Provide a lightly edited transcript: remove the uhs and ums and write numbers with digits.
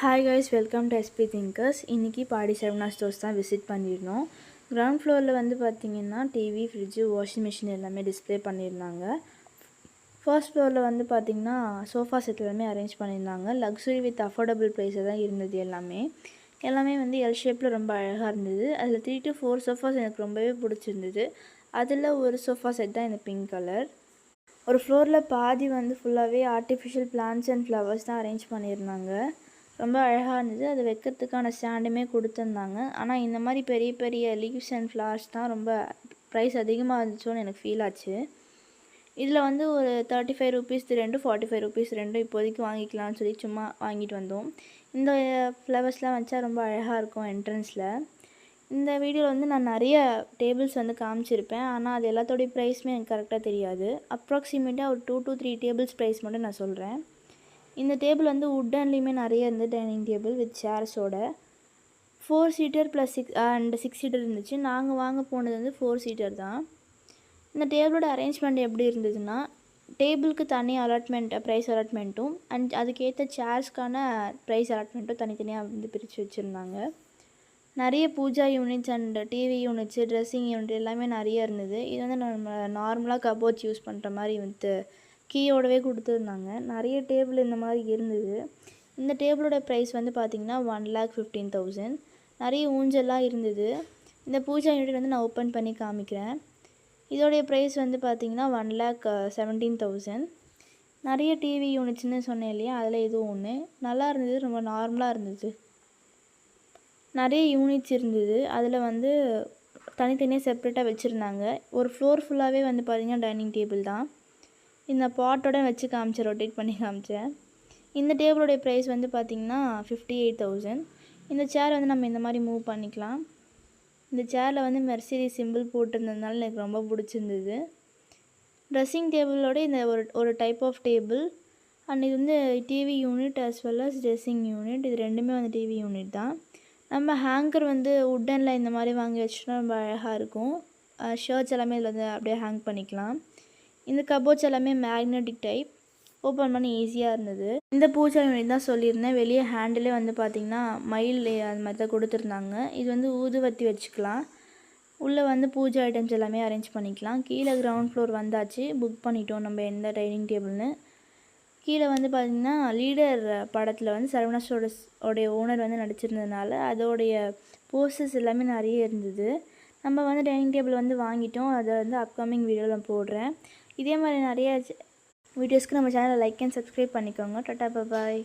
Hi guys, welcome to SP thinkers. இன்றைக்கி பாடி Saravana stores தான் visit பண்ணியிருந்தோம். கிரவுண்ட் ஃப்ளோரில் வந்து பார்த்திங்கன்னா டிவி, ஃப்ரிட்ஜு, வாஷிங் மிஷின் எல்லாமே டிஸ்பிளே பண்ணியிருந்தாங்க. ஃபர்ஸ்ட் ஃப்ளோரில் வந்து பார்த்திங்கன்னா சோஃபா செட் எல்லாமே அரேஞ்ச் பண்ணியிருந்தாங்க. லக்ஸுரி வித் அஃபோர்டபுள் ப்ரைஸில் தான் இருந்தது. எல்லாமே வந்து எல் ஷேப்பில் ரொம்ப அழகாக இருந்தது. அதில் 3 to 4 சோஃபாஸ் எனக்கு ரொம்பவே பிடிச்சிருந்தது. அதில் ஒரு சோஃபா செட் தான் இந்த பிங்க் கலர். ஒரு ஃப்ளோரில் பாதி வந்து ஃபுல்லாகவே ஆர்டிஃபிஷியல் பிளான்ட்ஸ் அண்ட் ஃப்ளவர்ஸ் தான் அரேஞ்ச் பண்ணியிருந்தாங்க. ரொம்ப அழகாக இருந்தது. அது வைக்கிறதுக்கான ஸ்டாண்டுமே கொடுத்துருந்தாங்க. ஆனால் இந்த மாதிரி பெரிய பெரிய லீவ்ஸ் அண்ட் ஃப்ளவர்ஸ் தான் ரொம்ப ப்ரைஸ் அதிகமாக இருந்துச்சோன்னு எனக்கு ஃபீல் ஆச்சு. இதில் வந்து ஒரு 35 ருபீஸ் ரெண்டும், 45 ருபீஸ் ரெண்டும் இப்போதைக்கு வாங்கிக்கலாம்னு சொல்லி சும்மா வாங்கிட்டு வந்தோம். இந்த ஃப்ளவர்ஸ்லாம் வச்சா ரொம்ப அழகாக இருக்கும் என்ட்ரன்ஸில். இந்த வீடியோவில் வந்து நான் நிறைய டேபிள்ஸ் வந்து காமிச்சிருப்பேன். ஆனால் அது எல்லாத்தோடைய ப்ரைஸுமே எனக்கு கரெக்டாக தெரியாது. அப்ராக்சிமேட்டாக ஒரு 2 to 3 டேபிள்ஸ் ப்ரைஸ் மட்டும் நான் சொல்கிறேன். இந்த டேபிள் வந்து வுட்டன்லேயுமே நிறைய இருந்தது. டைனிங் டேபிள் வித் சேர்ஸோட 4 சீட்டர் ப்ளஸ் 6 சீட்டர் இருந்துச்சு. நாங்கள் வாங்க போனது வந்து 4 சீட்டர் தான். இந்த டேபிளோட அரேஞ்ச்மெண்ட் எப்படி இருந்ததுன்னா, டேபிளுக்கு தனி ப்ரைஸ் அலாட்மெண்ட்டும் அண்ட் அதுக்கேற்ற சேர்ஸ்க்கான ப்ரைஸ் அலாட்மெண்ட்டும் தனித்தனியாக வந்து பிரித்து வச்சுருந்தாங்க. நிறைய puja units and TV units, dressing unit எல்லாமே நிறைய இருந்தது. இது வந்து நம்ம நார்மலாக கபோர்ட்ஸ் யூஸ் பண்ணுற மாதிரி வந்து கீயோடவே கொடுத்துருந்தாங்க. நிறைய டேபிள் இந்த மாதிரி இருந்தது. இந்த டேபிளோட ப்ரைஸ் வந்து பார்த்திங்கன்னா 1,15,000. நிறைய ஊஞ்சல்லாம் இருந்தது. இந்த பூஜா யூனிட் வந்து நான் ஓப்பன் பண்ணி காமிக்கிறேன். இதோடைய ப்ரைஸ் வந்து பார்த்திங்கன்னா 1,17,000. நிறைய டிவி யூனிட்ஸ்னு சொன்னேன் இல்லையா, அதில் இதுவும் ஒன்று. நல்லா இருந்தது, ரொம்ப நார்மலாக இருந்தது. நிறைய யூனிட்ஸ் இருந்தது. அதில் வந்து தனித்தனியாக செப்ரேட்டாக வச்சுருந்தாங்க. ஒரு ஃப்ளோர் ஃபுல்லாகவே வந்து பார்த்திங்கன்னா டைனிங் டேபிள் தான். இந்த பாட்டோட வச்சு காமிச்சேன், ரொட்டேட் பண்ணி காமிச்சேன். இந்த டேபிளோடைய ப்ரைஸ் வந்து பார்த்திங்கன்னா 58,000. இந்த சேர் வந்து நம்ம இந்த மாதிரி மூவ் பண்ணிக்கலாம். இந்த சேரில் வந்து மெர்சிடிஸ் சிம்பிள் போட்டிருந்ததுனால எனக்கு ரொம்ப பிடிச்சிருந்தது. ட்ரெஸ்ஸிங் டேபிளோட இந்த ஒரு டைப் ஆஃப் டேபிள் அண்ட் இது வந்து TV unit as well as dressing unit. இது ரெண்டுமே வந்து டிவி யூனிட் தான். நம்ம ஹேங்கர் வந்து வுட்டனில் இந்த மாதிரி வாங்கி வச்சுட்டோம்னா ரொம்ப அழகாக இருக்கும். ஷர்ட்ஸ் எல்லாமே இதில் வந்து அப்படியே ஹேங் பண்ணிக்கலாம். இந்த கபோர்ட்ஸ் எல்லாமே மேக்னெட்டிக் டைப், ஓப்பன் பண்ணி ஈஸியாக இருந்தது. இந்த பூஜா யூனிட் தான் சொல்லியிருந்தேன். வெளியே ஹேண்டிலே வந்து பார்த்திங்கன்னா மயில் அது மாதிரி தான் கொடுத்துருந்தாங்க. இது வந்து ஊதுவத்தி வச்சுக்கலாம். உள்ளே வந்து பூஜா ஐட்டம்ஸ் எல்லாமே அரேஞ்ச் பண்ணிக்கலாம். கீழே கிரவுண்ட் ஃப்ளோர் வந்தாச்சு. புக் பண்ணிட்டோம் நம்ம எந்த டைனிங் டேபிள்னு. கீழே வந்து பார்த்திங்கன்னா லீடர் படத்தில் வந்து சரவணா ஸ்டோர்ஸ் உடைய ஓனர் வந்து நடிச்சிருந்ததுனால அதோடைய போஸ்டர்ஸ் எல்லாமே நிறைய இருந்தது. நம்ம வந்து டைனிங் டேபிள் வந்து வாங்கிட்டோம். அதை வந்து அப்கமிங் வீடியோவில் நான் போடுறேன். இதே மாதிரி நிறைய வீடியோஸ்க்கு நம்ம சேனலை லைக் அண்ட் சப்ஸ்கிரைப் பண்ணிக்கோங்க. டாடா, பாய்.